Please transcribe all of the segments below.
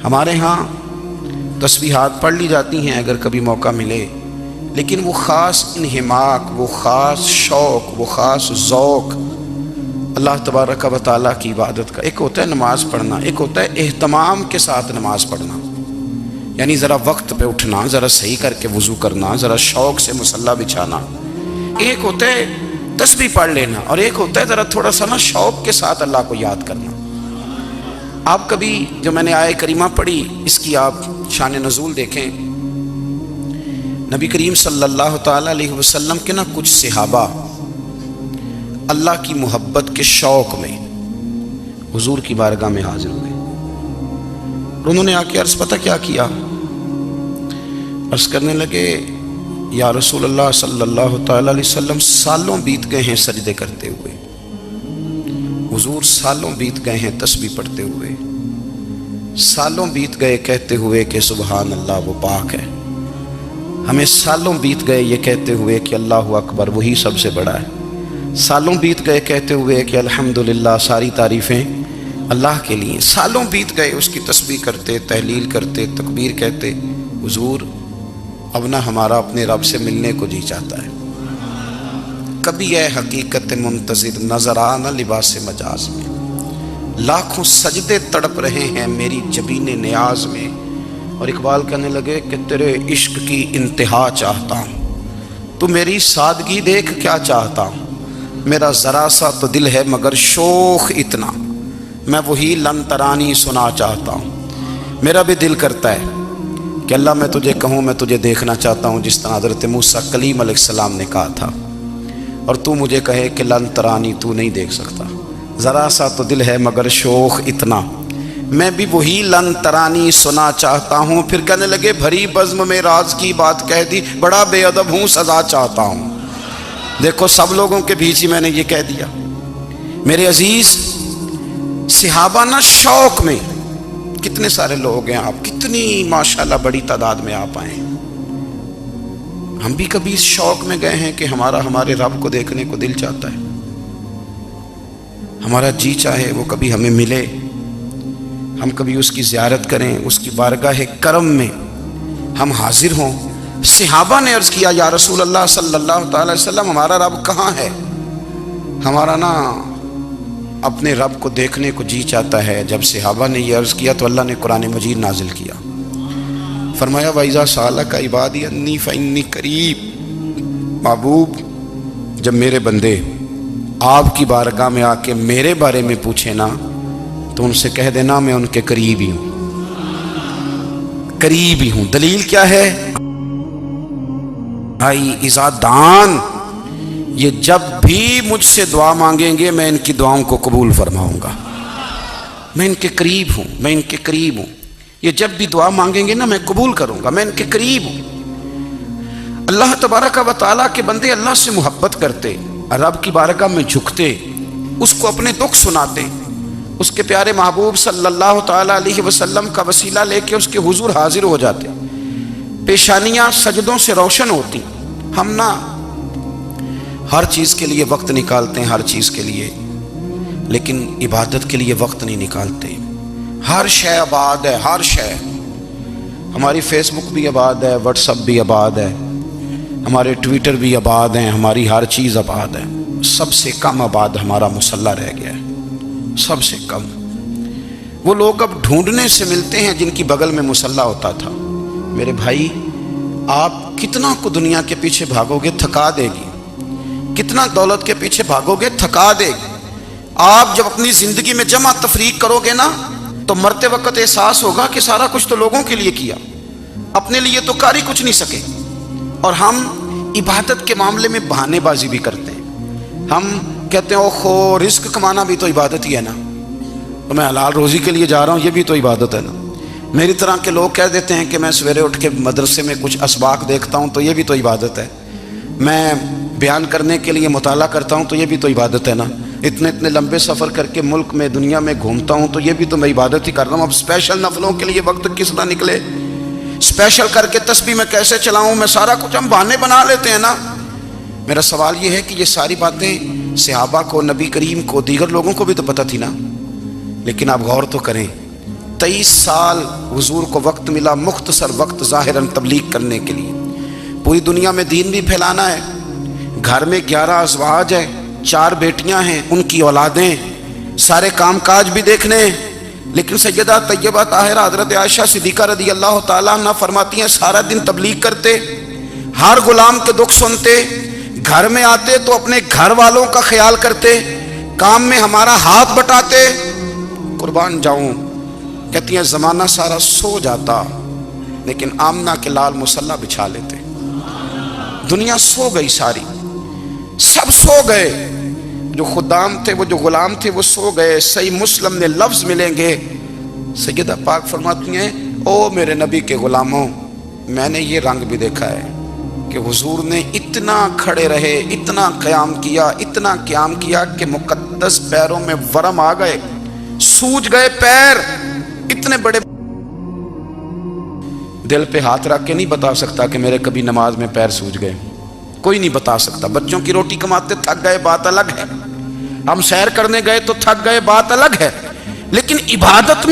ہمارے ہاں تسبیحات پڑھ لی جاتی ہیں اگر کبھی موقع ملے، لیکن وہ خاص انہماک، وہ خاص شوق، وہ خاص ذوق اللہ تبارک و تعالیٰ کی عبادت کا، ایک ہوتا ہے نماز پڑھنا، ایک ہوتا ہے اہتمام کے ساتھ نماز پڑھنا، یعنی ذرا وقت پہ اٹھنا، ذرا صحیح کر کے وضو کرنا، ذرا شوق سے مصلی بچھانا۔ ایک ہوتا ہے تسبیح پڑھ لینا، اور ایک ہوتا ہے ذرا تھوڑا سا نا شوق کے ساتھ اللہ کو یاد کرنا۔ آپ کبھی جو میں نے آیہ کریمہ پڑھی اس کی آپ شان نزول دیکھیں، نبی کریم صلی اللہ تعالیٰ علیہ وسلم کے نا کچھ صحابہ اللہ کی محبت کے شوق میں حضور کی بارگاہ میں حاضر ہوئے، اور انہوں نے آ کے عرض پتہ کیا کیا، عرض کرنے لگے یا رسول اللہ صلی اللہ تعالیٰ علیہ وسلم سالوں بیت گئے ہیں سجدے کرتے ہوئے، حضور سالوں بیت گئے ہیں تسبیح پڑھتے ہوئے، سالوں بیت گئے کہتے ہوئے کہ سبحان اللہ وہ پاک ہے، ہمیں سالوں بیت گئے یہ کہتے ہوئے کہ اللہ اکبر وہی سب سے بڑا ہے، سالوں بیت گئے کہتے ہوئے کہ الحمدللہ ساری تعریفیں اللہ کے لیے، سالوں بیت گئے اس کی تسبیح کرتے، تحلیل کرتے، تکبیر کہتے۔ حضور اب نہ ہمارا اپنے رب سے ملنے کو جی چاہتا ہے، کبھی اے حقیقت منتظر نظر آنا لباس مجاز میں، لاکھوں سجدے تڑپ رہے ہیں میری جبین نیاز میں۔ اور اقبال کہنے لگے کہ تیرے عشق کی انتہا چاہتا ہوں، تو میری سادگی دیکھ کیا چاہتا ہوں، میرا ذرا سا تو دل ہے مگر شوخ اتنا، میں وہی لن ترانی سنا چاہتا ہوں۔ میرا بھی دل کرتا ہے کہ اللہ میں تجھے کہوں میں تجھے دیکھنا چاہتا ہوں، جس طرح حضرت موسیٰ کلیم علیہ السلام نے کہا تھا، اور تو مجھے کہے کہ لن ترانی تو نہیں دیکھ سکتا، ذرا سا تو دل ہے مگر شوخ اتنا، میں بھی وہی لن ترانی سنا چاہتا ہوں۔ پھر کہنے لگے بھری بزم میں راز کی بات کہہ دی، بڑا بے ادب ہوں سزا چاہتا ہوں۔ دیکھو سب لوگوں کے بیچ ہی میں نے یہ کہہ دیا۔ میرے عزیز صحابہ نا شوق میں، کتنے سارے لوگ ہیں، آپ کتنی ماشاءاللہ بڑی تعداد میں آپ آئے ہیں، ہم بھی کبھی اس شوق میں گئے ہیں کہ ہمارے رب کو دیکھنے کو دل چاہتا ہے، ہمارا جی چاہے وہ کبھی ہمیں ملے، ہم کبھی اس کی زیارت کریں، اس کی بارگاہ کرم میں ہم حاضر ہوں۔ صحابہ نے عرض کیا یا رسول اللہ صلی اللہ تعالی وسلم ہمارا رب کہاں ہے، ہمارا نا اپنے رب کو دیکھنے کو جی چاہتا ہے۔ جب صحابہ نے یہ عرض کیا تو اللہ نے قرآن مجید نازل کیا، فرمایا وَإِذَا سَأَلَكَ عِبَادِي أَنِّي فَإِنِّي قَرِيبٌ، محبوب جب میرے بندے آپ کی بارگاہ میں آ کے میرے بارے میں پوچھیں نا تو ان سے کہہ دینا میں ان کے قریب ہی ہوں، قریب ہی ہوں۔ دلیل کیا ہے؟ بھائی اذا دان، یہ جب بھی مجھ سے دعا مانگیں گے میں ان کی دعاؤں کو قبول فرماؤں گا، میں ان کے قریب ہوں، میں ان کے قریب ہوں، یہ جب بھی دعا مانگیں گے نا میں قبول کروں گا، میں ان کے قریب ہوں۔ اللہ تبارک و تعالیٰ کے بندے اللہ سے محبت کرتے، رب کی بارگاہ میں جھکتے، اس کو اپنے دکھ سناتے، اس کے پیارے محبوب صلی اللہ تعالیٰ علیہ وسلم کا وسیلہ لے کے اس کے حضور حاضر ہو جاتے، پیشانیاں سجدوں سے روشن ہوتی۔ ہم نا ہر چیز کے لیے وقت نکالتے ہیں، ہر چیز کے لیے، لیکن عبادت کے لیے وقت نہیں نکالتے۔ ہر شے آباد ہے، ہر شے، ہماری فیس بک بھی آباد ہے، واٹس ایپ بھی آباد ہے، ہمارے ٹویٹر بھی آباد ہیں، ہماری ہر چیز آباد ہے، سب سے کم آباد ہمارا مصلی رہ گیا ہے، سب سے کم۔ وہ لوگ اب ڈھونڈنے سے ملتے ہیں جن کی بغل میں مصلی ہوتا تھا۔ میرے بھائی آپ کتنا کو دنیا کے پیچھے بھاگو گے تھکا دے گی، کتنا دولت کے پیچھے بھاگو گے تھکا دے گی۔ آپ جب اپنی زندگی میں جمع تفریق کرو گے نا تو مرتے وقت احساس ہوگا کہ سارا کچھ تو لوگوں کے لیے کیا، اپنے لیے تو کر ہی کچھ نہیں سکے۔ اور ہم عبادت کے معاملے میں بہانے بازی بھی کرتے ہیں، ہم کہتے ہیں اوہو رزق کمانا بھی تو عبادت ہی ہے نا، تو میں حلال روزی کے لیے جا رہا ہوں یہ بھی تو عبادت ہے نا۔ میری طرح کے لوگ کہہ دیتے ہیں کہ میں سویرے اٹھ کے مدرسے میں کچھ اسباق دیکھتا ہوں تو یہ بھی تو عبادت ہے، میں بیان کرنے کے لیے مطالعہ کرتا ہوں تو یہ بھی تو عبادت ہے نا، اتنے لمبے سفر کر کے ملک میں دنیا میں گھومتا ہوں تو یہ بھی تو میں عبادت ہی کر رہا ہوں۔ اب اسپیشل نفلوں کے لیے وقت کس طرح نکلے، اسپیشل کر کے تسبیح میں کیسے چلاؤں، میں سارا کچھ ہم بہانے بنا لیتے ہیں نا۔ میرا سوال یہ ہے کہ یہ ساری باتیں صحابہ کو، نبی کریم کو، دیگر لوگوں کو بھی تو پتہ تھی نا، لیکن آپ غور تو کریں 23 سال حضور کو وقت ملا، مختصر وقت ظاہراً تبلیغ کرنے کے لیے، پوری دنیا میں دین بھی پھیلانا ہے۔ گھر میں 11 ازواج ہیں، 4 بیٹیاں ہیں، ان کی اولادیں، سارے کام کاج بھی دیکھنے ہیں۔ لیکن سیدہ طیبہ طاہرہ حضرت عائشہ صدیقہ رضی اللہ تعالیٰ عنہ فرماتی ہیں سارا دن تبلیغ کرتے، ہر غلام کے دکھ سنتے، گھر میں آتے تو اپنے گھر والوں کا خیال کرتے، کام میں ہمارا ہاتھ بٹاتے۔ قربان جاؤں، کہتی ہیں زمانہ سارا سو جاتا لیکن آمنہ کے لال مصلی بچھا لیتے۔ دنیا سو گئی، ساری سب سو گئے، جو خدام تھے، وہ جو غلام تھے، وہ سو گئے۔ صحیح مسلم میں لفظ ملیں گے، سیدہ پاک فرماتی ہیں او میرے نبی کے غلاموں، میں نے یہ رنگ بھی دیکھا ہے کہ حضور نے اتنا کھڑے رہے، اتنا قیام کیا، اتنا قیام کیا کہ مقدس پیروں میں ورم آ گئے، سوج گئے پیر، اتنے بڑے۔ دل پہ ہاتھ رکھ کے نہیں بتا سکتا کہ میرے کبھی نماز میں پیر سوج گئے، کوئی نہیں بتا سکتا۔ بچوں کی روٹی کماتے تھک گئے، بات الگ ہے، ہم سیر کرنے گئے تو تھک گئے، بات الگ ہے، لیکن عبادت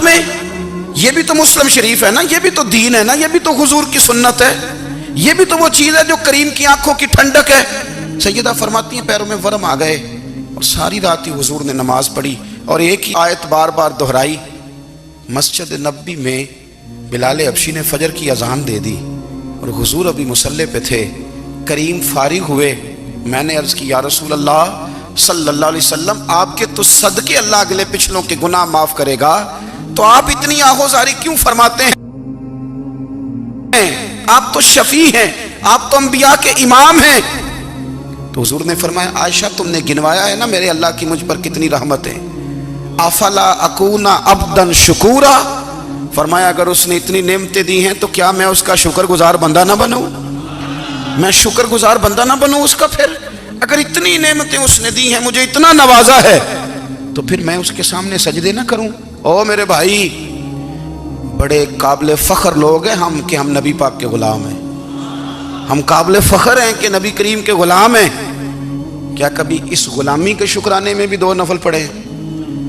میں یہ بھی تو مسلم شریف ہے نا، یہ بھی تو دین ہے نا، یہ بھی تو حضور کی سنت ہے، یہ بھی تو وہ چیز ہے جو کریم کی آنکھوں کی ٹھنڈک ہے۔ سیدہ فرماتی ہیں پیروں میں ورم آ گئے، اور ساری رات ہی حضور نے نماز پڑھی اور ایک ہی آیت بار بار دہرائی۔ مسجد نبوی میں بلال حبشی نے فجر کی اذان دے دی اور حضور ابھی مصلی پہ تھے، کریم فارغ ہوئے۔ میں نے عرض کی یا رسول اللہ صلی اللہ علیہ وسلم، آپ کے تو صدقے اللہ اگلے پچھلوں کے گناہ معاف کرے گا، تو آپ اتنی آہوزاری کیوں فرماتے ہیں؟ آپ تو شفیع ہیں، آپ تو انبیاء کے امام ہیں۔ تو حضور نے فرمایا عائشہ تم نے گنوایا ہے نا میرے اللہ کی مجھ پر کتنی رحمت ہے، افلا اکون عبدا شکورا، فرمایا اگر اس نے اتنی نعمتیں دی ہیں تو کیا میں اس کا شکر گزار بندہ نہ بنوں؟ میں شکر گزار بندہ نہ بنوں اس کا؟ پھر اگر اتنی نعمتیں اس نے دی ہیں، مجھے اتنا نوازا ہے، تو پھر میں اس کے سامنے سجدے نہ کروں؟ او میرے بھائی، بڑے قابل فخر لوگ ہیں ہم کہ ہم نبی پاک کے غلام ہیں، ہم قابل فخر ہیں کہ نبی کریم کے غلام ہیں۔ کیا کبھی اس غلامی کے شکرانے میں بھی 2 نفل پڑھے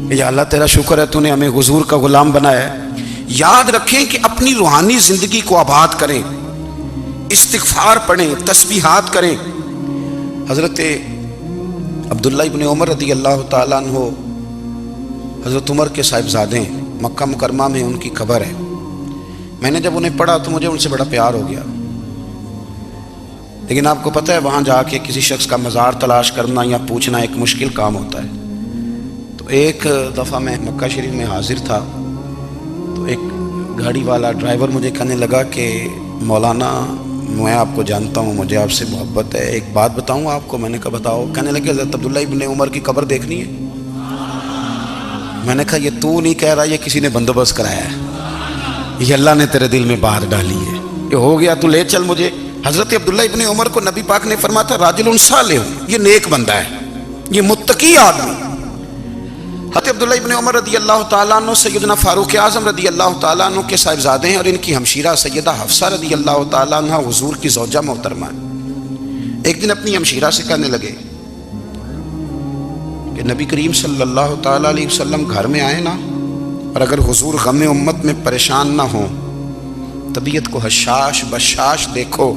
کہ یا اللہ تیرا شکر ہے تو نے ہمیں حضور کا غلام بنایا ہے؟ یاد رکھیں کہ اپنی روحانی زندگی کو آباد کریں، استغفار پڑھیں، تسبیحات کریں۔ حضرت عبداللہ ابن عمر رضی اللہ تعالیٰ عنہ حضرت عمر کے صاحبزادے ہیں، مکہ مکرمہ میں ان کی قبر ہے۔ میں نے جب انہیں پڑھا تو مجھے ان سے بڑا پیار ہو گیا، لیکن آپ کو پتہ ہے وہاں جا کے کسی شخص کا مزار تلاش کرنا یا پوچھنا ایک مشکل کام ہوتا ہے۔ تو ایک دفعہ میں مکہ شریف میں حاضر تھا، تو ایک گاڑی والا ڈرائیور مجھے کہنے لگا کہ مولانا میں آپ کو جانتا ہوں، مجھے آپ سے محبت ہے، ایک بات بتاؤں آپ کو؟ میں نے کہا بتاؤ۔ کہنے لگے حضرت عبداللہ ابن عمر کی قبر دیکھنی ہے۔ میں نے کہا یہ تو نہیں کہہ رہا، یہ کسی نے بندوبست کرایا ہے، یہ اللہ نے تیرے دل میں بات ڈالی ہے، یہ ہو گیا تو لے چل مجھے۔ حضرت عبداللہ ابن عمر کو نبی پاک نے فرمایا تھا راجل صالح، یہ نیک بندہ ہے، یہ متقی آدمی۔ حضرت عبداللہ ابن عمر رضی اللہ تعالیٰ عنہ سیدنا فاروق اعظم رضی اللہ تعالیٰ عنہ کے صاحبزادے ہیں، اور ان کی ہمشیرہ سیدہ حفصہ رضی اللہ تعالیٰ عنہ حضور کی زوجہ محترمہ ہیں۔ ایک دن اپنی ہمشیرہ سے کہنے لگے کہ نبی کریم صلی اللہ تعالیٰ علیہ وسلم گھر میں آئے نا، اور اگر حضور غم امت میں پریشان نہ ہوں، طبیعت کو حشاش بشاش دیکھو،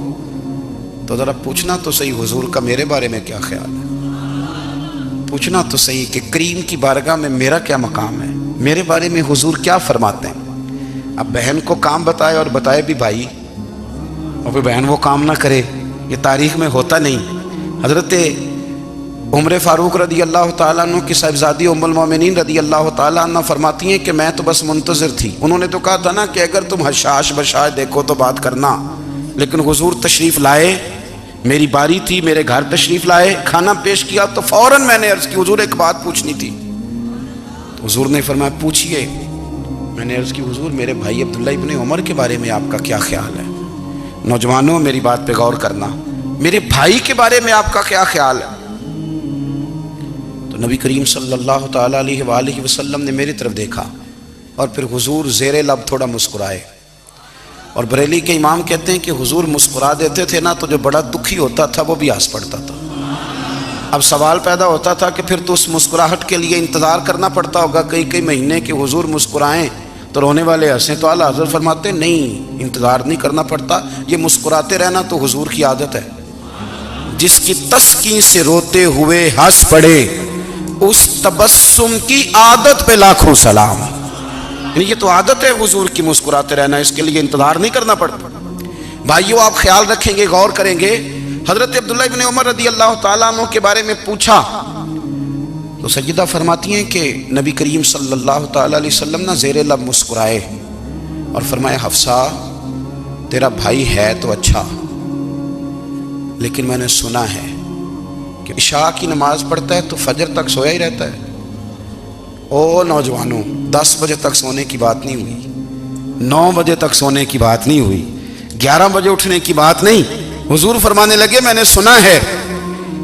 تو ذرا پوچھنا تو صحیح حضور کا میرے بارے میں کیا خیال ہے، پوچھنا تو صحیح کہ کریم کی بارگاہ میں میرا کیا مقام ہے، میرے بارے میں حضور کیا فرماتے ہیں۔ اب بہن کو کام بتائے اور بتائے بھی بھائی، اور پھر بہن وہ کام نہ کرے، یہ تاریخ میں ہوتا نہیں۔ حضرت عمر فاروق رضی اللہ تعالیٰ عنہ کی صاحبزادی ام المومنین رضی اللہ تعالیٰ عنہ فرماتی ہیں کہ میں تو بس منتظر تھی، انہوں نے تو کہا تھا نا کہ اگر تم حشاش بشاش دیکھو تو بات کرنا، لیکن حضور تشریف لائے، میری باری تھی، میرے گھر تشریف لائے، کھانا پیش کیا تو فوراً میں نے عرض کی حضور ایک بات پوچھنی تھی۔ تو حضور نے فرمایا پوچھئے۔ میں نے عرض کی حضور میرے بھائی عبداللہ ابن عمر کے بارے میں آپ کا کیا خیال ہے؟ نوجوانوں میری بات پہ غور کرنا، میرے بھائی کے بارے میں آپ کا کیا خیال ہے؟ تو نبی کریم صلی اللہ تعالیٰ علیہ وآلہ وسلم نے میری طرف دیکھا اور پھر حضور زیر لب تھوڑا مسکرائے، اور بریلی کے امام کہتے ہیں کہ حضور مسکرا دیتے تھے نا تو جو بڑا دکھی ہوتا تھا وہ بھی ہنس پڑتا تھا۔ اب سوال پیدا ہوتا تھا کہ پھر تو اس مسکراہٹ کے لیے انتظار کرنا پڑتا ہوگا کئی مہینے کہ حضور مسکرائیں تو رونے والے ہنسیں، تو اعلیٰ حضرت فرماتے نہیں، انتظار نہیں کرنا پڑتا، یہ مسکراتے رہنا تو حضور کی عادت ہے۔ جس کی تسکین سے روتے ہوئے ہنس پڑے اس تبسم کی عادت پہ لاکھوں سلام۔ یعنی یہ تو عادت ہے حضور کی مسکراتے رہنا، اس کے لیے انتظار نہیں کرنا پڑتا۔ بھائیو آپ خیال رکھیں گے، غور کریں گے، حضرت عبداللہ ابن عمر رضی اللہ تعالیٰ عنہ کے بارے میں پوچھا تو سیدہ فرماتی ہیں کہ نبی کریم صلی اللہ تعالیٰ علیہ وسلم نہ زیر لب مسکرائے اور فرمایا حفصہ تیرا بھائی ہے تو اچھا، لیکن میں نے سنا ہے کہ عشاء کی نماز پڑھتا ہے تو فجر تک سویا ہی رہتا ہے۔ او نوجوانوں، 10 بجے تک سونے کی بات نہیں ہوئی، 9 بجے تک سونے کی بات نہیں ہوئی، 11 بجے اٹھنے کی بات نہیں۔ حضور فرمانے لگے میں نے سنا ہے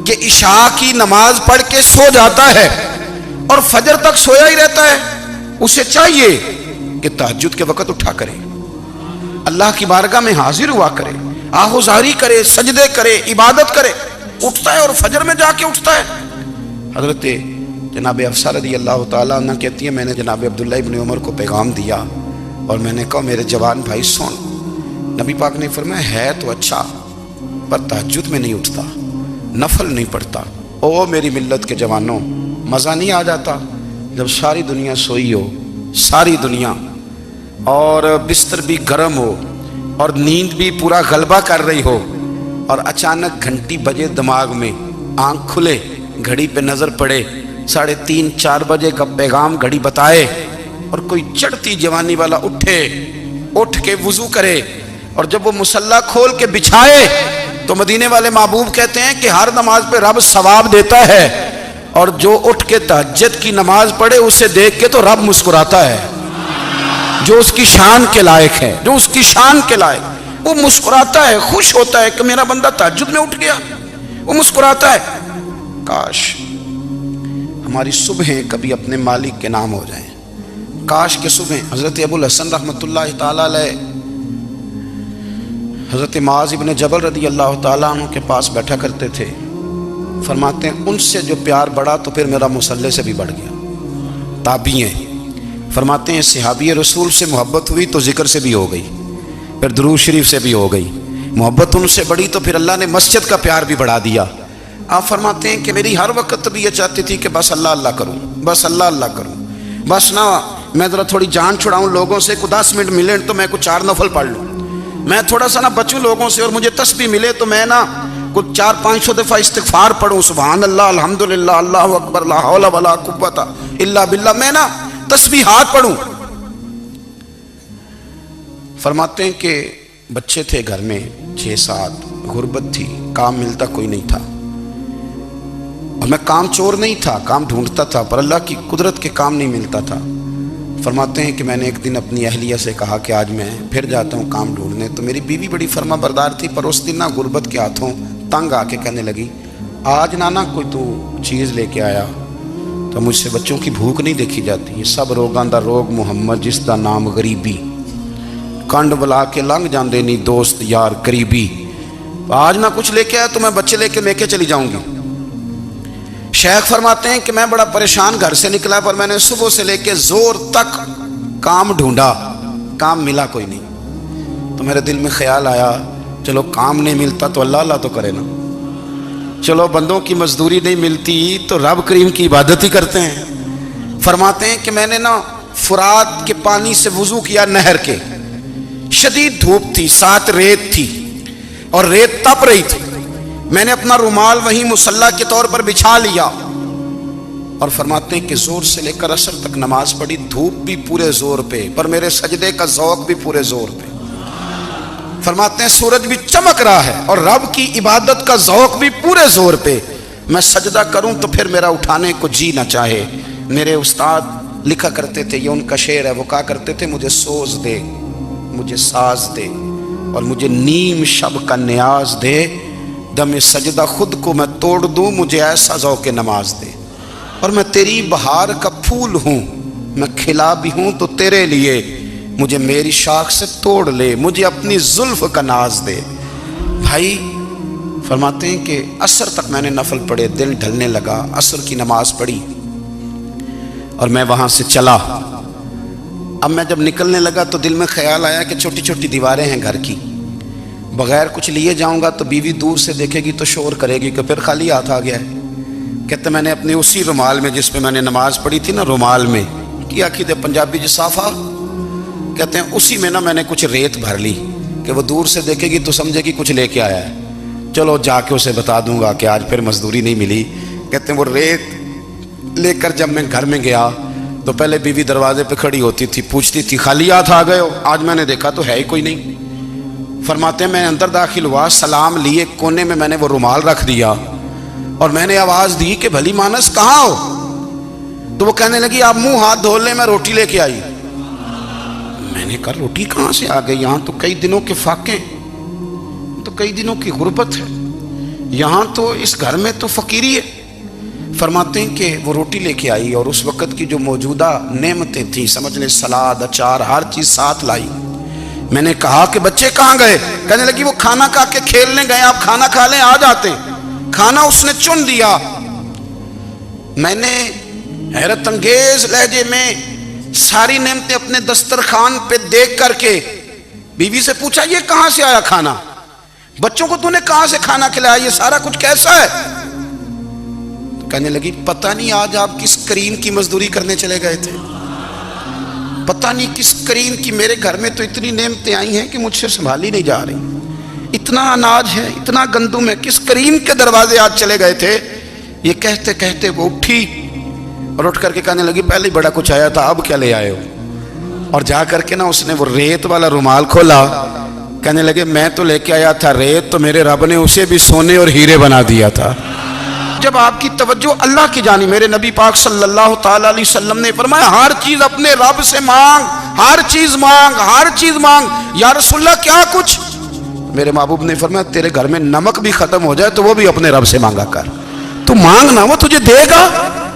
کہ عشاء کی نماز پڑھ کے سو جاتا ہے اور فجر تک سویا ہی رہتا ہے، اسے چاہیے کہ تہجد کے وقت اٹھا کرے، اللہ کی بارگاہ میں حاضر ہوا کرے، آہوزاری کرے، سجدے کرے، عبادت کرے، اٹھتا ہے اور فجر میں جا کے اٹھتا ہے۔ حضرت جناب حفصہ رضی اللہ تعالیٰ عنہ کہتی ہے میں نے جناب عبداللہ ابن عمر کو پیغام دیا اور میں نے کہا میرے جوان بھائی سن، نبی پاک نے فرمایا ہے تو اچھا پر تہجد میں نہیں اٹھتا، نفل نہیں پڑھتا۔ او میری ملت کے جوانوں، مزہ نہیں آ جاتا جب ساری دنیا سوئی ہو، ساری دنیا، اور بستر بھی گرم ہو اور نیند بھی پورا غلبہ کر رہی ہو، اور اچانک گھنٹی بجے دماغ میں، آنکھ کھلے، گھڑی پہ نظر پڑے، 3:30 4 بجے کا پیغام گھڑی بتائے، اور کوئی چڑھتی جوانی والا اٹھ کے وضو کرے، اور جب وہ مصلی کھول کے بچھائے تو مدینے والے محبوب کہتے ہیں کہ ہر نماز پہ رب ثواب دیتا ہے، اور جو اٹھ کے تہجد کی نماز پڑھے اسے دیکھ کے تو رب مسکراتا ہے، جو اس کی شان کے لائق ہے، جو اس کی شان کے لائق، وہ مسکراتا ہے، خوش ہوتا ہے کہ میرا بندہ تہجد میں اٹھ گیا، وہ مسکراتا ہے۔ کاش ہماری صبحیں کبھی اپنے مالک کے نام ہو جائیں، کاش کے صبحیں۔ حضرت ابو الحسن رحمۃ اللہ تعالیٰ علیہ حضرت معاذ ابن جبل رضی اللہ تعالیٰ عنہ کے پاس بیٹھا کرتے تھے، فرماتے ہیں ان سے جو پیار بڑھا تو پھر میرا مصلی سے بھی بڑھ گیا۔ تابعی ہیں، فرماتے ہیں صحابی رسول سے محبت ہوئی تو ذکر سے بھی ہو گئی، پھر درود شریف سے بھی ہو گئی، محبت ان سے بڑھی تو پھر اللہ نے مسجد کا پیار بھی بڑھا دیا۔ آپ فرماتے ہیں کہ میری ہر وقت بھی یہ چاہتی تھی کہ بس اللہ اللہ کروں، بس اللہ اللہ کروں، بس نہ میں ذرا تھوڑی جان چھڑاؤں لوگوں سے، کو 10 منٹ ملے تو میں کچھ 4 نفل پڑھ لوں، میں تھوڑا سا نہ بچوں لوگوں سے، اور مجھے تسبیح ملے تو میں نہ کچھ 400-500 دفعہ استغفار پڑھوں، سبحان اللہ، الحمدللہ، اللہ اکبر، لا حول ولا قوت الا باللہ، میں نہ تسبیحات پڑھوں۔ فرماتے ہیں کہ بچے تھے گھر میں 6-7، غربت تھی، کام ملتا کوئی نہیں تھا، اور میں کام چور نہیں تھا، کام ڈھونڈتا تھا، پر اللہ کی قدرت کے کام نہیں ملتا تھا۔ فرماتے ہیں کہ میں نے ایک دن اپنی اہلیہ سے کہا کہ آج میں پھر جاتا ہوں کام ڈھونڈنے، تو میری بیوی بڑی فرما بردار تھی، پر اس دن نہ غربت کے ہاتھوں تنگ آ کے کہنے لگی آج نانا کوئی تو چیز لے کے آیا، تو مجھ سے بچوں کی بھوک نہیں دیکھی جاتی، یہ سب روگاں دا روگ محمد جس دا نام غریبی، کنڈ بلا کے لنگ جاندے نہیں دوست یار قریبی، آج نہ کچھ لے کے آیا تو میں بچے لے کے میکے چلی جاؤں گی۔ شیخ فرماتے ہیں کہ میں بڑا پریشان گھر سے نکلا، پر میں نے صبح سے لے کے زور تک کام ڈھونڈا، کام ملا کوئی نہیں، تو میرے دل میں خیال آیا چلو کام نہیں ملتا تو اللہ اللہ تو کرے نا، چلو بندوں کی مزدوری نہیں ملتی تو رب کریم کی عبادت ہی کرتے ہیں۔ فرماتے ہیں کہ میں نے نا فرات کے پانی سے وضو کیا، نہر کے، شدید دھوپ تھی، ساتھ ریت تھی اور ریت تپ رہی تھی، میں نے اپنا رومال وہیں مصلی کے طور پر بچھا لیا، اور فرماتے ہیں کہ زور سے لے کر عصر تک نماز پڑھی، دھوپ بھی پورے زور پہ، پر میرے سجدے کا ذوق بھی پورے زور پہ۔ فرماتے ہیں سورج بھی چمک رہا ہے اور رب کی عبادت کا ذوق بھی پورے زور پہ، میں سجدہ کروں تو پھر میرا اٹھانے کو جی نہ چاہے۔ میرے استاد لکھا کرتے تھے، یہ ان کا شعر ہے، وہ کہا کرتے تھے مجھے سوز دے، مجھے ساز دے، اور مجھے نیم شب کا نیاز دے، دم سجدہ خود کو میں توڑ دوں، مجھے ایسا ذوق نماز دے، اور میں تیری بہار کا پھول ہوں، میں کھلا بھی ہوں تو تیرے لیے، مجھے میری شاخ سے توڑ لے، مجھے اپنی زلف کا ناز دے۔ بھائی فرماتے ہیں کہ عصر تک میں نے نفل پڑھے، دن ڈھلنے لگا، عصر کی نماز پڑھی اور میں وہاں سے چلا۔ اب میں جب نکلنے لگا تو دل میں خیال آیا کہ چھوٹی چھوٹی دیواریں ہیں گھر کی، بغیر کچھ لیے جاؤں گا تو بیوی دور سے دیکھے گی تو شور کرے گی کہ پھر خالی ہاتھ آ گیا ہے۔ کہتے میں نے اپنے اسی رومال میں جس پہ میں نے نماز پڑھی تھی نا، رومال میں کیا کھیدے پنجابی جسافہ کہتے ہیں، اسی میں نا میں نے کچھ ریت بھر لی کہ وہ دور سے دیکھے گی تو سمجھے گی کچھ لے کے آیا ہے، چلو جا کے اسے بتا دوں گا کہ آج پھر مزدوری نہیں ملی۔ کہتے ہیں وہ ریت لے کر جب میں گھر میں گیا تو پہلے بیوی دروازے پہ کھڑی ہوتی تھی، پوچھتی تھی خالی ہاتھ آ گئے ہو؟ آج میں نے دیکھا تو ہے ہی کوئی نہیں۔ فرماتے ہیں میں اندر داخل ہوا، سلام لیے، کونے میں نے وہ رومال رکھ دیا اور میں نے آواز دی کہ بھلی مانس کہاں ہو؟ تو وہ کہنے لگی آپ منہ ہاتھ دھو لیں، میں روٹی لے کے آئی۔ میں نے کہا روٹی کہاں سے آ گئی؟ یہاں تو کئی دنوں کے فاقے، تو کئی دنوں کی غربت ہے، یہاں تو اس گھر میں تو فقیری ہے۔ فرماتے ہیں کہ وہ روٹی لے کے آئی اور اس وقت کی جو موجودہ نعمتیں تھیں، سمجھ لیں سلاد، اچار، ہر چیز ساتھ لائی۔ میں نے کہا کہ بچے کہاں گئے؟ کہنے لگی وہ کھانا کھا کے کھیلنے گئے، آپ کھانا کھا لیں آ جاتے۔ کھانا اس نے چن دیا۔ میں نے حیرت انگیز لہجے میں ساری نعمتیں اپنے دسترخوان پہ دیکھ کر کے بیوی سے پوچھا یہ کہاں سے آیا کھانا؟ بچوں کو تو نے کہاں سے کھانا کھلایا؟ یہ سارا کچھ کیسا ہے؟ تو کہنے لگی پتہ نہیں آج آپ کس کریم کی مزدوری کرنے چلے گئے تھے، پتہ نہیں کس کریم کی، میرے گھر میں تو اتنی نعمتیں آئی ہیں کہ مجھ سے سنبھالی نہیں جا رہی، اتنا اناج ہے، اتنا گندم ہے، کس کریم کے دروازے آج چلے گئے تھے؟ یہ کہتے کہتے وہ اٹھی اور اٹھ کر کے کہنے لگی پہلے بڑا کچھ آیا تھا، اب کیا لے آئے ہو؟ اور جا کر کے نا اس نے وہ ریت والا رومال کھولا، کہنے لگے میں تو لے کے آیا تھا ریت، تو میرے رب نے اسے بھی سونے اور ہیرے بنا دیا تھا۔ جب آپ کی توجہ اللہ کی جانب، میرے نبی پاک صلی اللہ تعالی علیہ وسلم نے فرمایا ہر چیز اپنے رب سے مانگ، ہر چیز مانگ، ہر چیز مانگ۔ یا رسول اللہ کیا کچھ؟ میرے محبوب نے فرمایا تیرے گھر میں نمک بھی ختم ہو جائے تو وہ بھی اپنے رب سے مانگا کر، تو مانگنا وہ تجھے دے گا،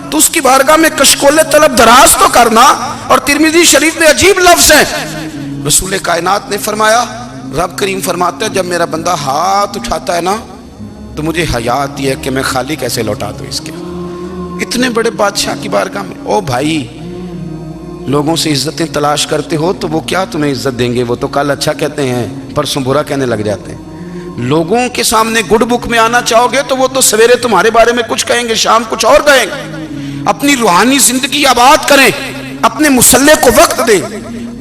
تو اس کی بارگاہ میں کشکول طلب دراز تو کرنا۔ اور ترمذی شریف میں عجیب لفظ ہے، رسول کائنات نے فرمایا، رب کریم فرماتا ہے جب میرا بندہ ہاتھ اٹھاتا ہے نا تو مجھے حیا آتی ہے کہ میں خالی کیسے لوٹا دوں اس کے۔ اتنے بڑے بادشاہ کی بارگاہ میں، او بھائی لوگوں سے عزتیں تلاش کرتے ہو تو وہ کیا تمہیں عزت دیں گے؟ وہ تو کل اچھا کہتے ہیں پرسوں برا کہنے لگ جاتے ہیں۔ لوگوں کے سامنے گڈ بک میں آنا چاہو گے تو وہ تو سویرے تمہارے بارے میں کچھ کہیں گے، شام کچھ اور کہیں گے۔ اپنی روحانی زندگی آباد کریں، اپنے مسلح کو وقت دیں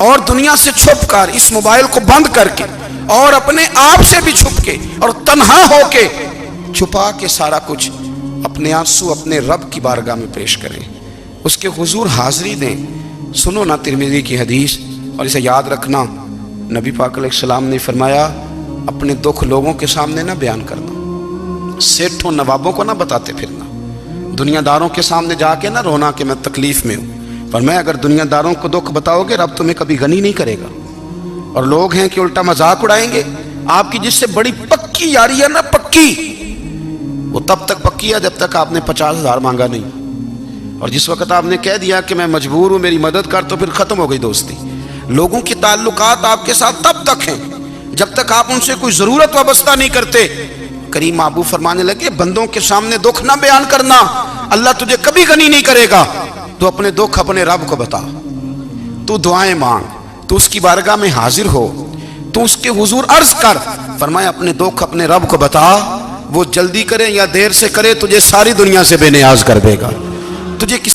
اور دنیا سے چھپ کر، اس موبائل کو بند کر کے اور اپنے آپ سے بھی چھپ کے اور تنہا ہو کے، چھپا کے سارا کچھ اپنے آنسو اپنے رب کی بارگاہ میں پیش کریں، اس کے حضور حاضری دیں۔ سنو نا ترمذی کی حدیث اور اسے یاد رکھنا، نبی پاک علیہ السلام نے فرمایا اپنے دکھ لوگوں کے سامنے نہ بیان کرنا، سیٹھوں نوابوں کو نہ بتاتے پھرنا، دنیا داروں کے سامنے جا کے نہ رونا کہ میں تکلیف میں ہوں۔ پر میں اگر دنیا داروں کو دکھ بتاؤ گے رب تمہیں کبھی غنی نہیں کرے گا، اور لوگ ہیں کہ الٹا مذاق اڑائیں گے۔ آپ کی جس سے بڑی پکی یاری ہے نا، پکی، وہ تب تک پکی ہے جب تک آپ نے 50,000 مانگا نہیں، اور جس وقت آپ نے کہہ دیا کہ میں مجبور ہوں میری مدد کر تو پھر ختم ہو گئی دوستی۔ لوگوں کے تعلقات آپ کے ساتھ تب تک ہیں جب تک آپ ان سے کوئی ضرورت وابستہ نہیں کرتے۔ کریم محبوب فرمانے لگے بندوں کے سامنے دکھ نہ بیان کرنا، اللہ تجھے کبھی غنی نہیں کرے گا۔ تو اپنے دکھ اپنے رب کو بتا، تو دعائیں مانگ، تو اس کی بارگاہ میں حاضر ہو، تو اس کے حضور عرض کر۔ فرمایا اپنے دکھ اپنے رب کو بتا، وہ جلدی کرے یا دیر سے کرے تجھے ساری دنیا سے بے نیاز کر دے گا۔ تجھے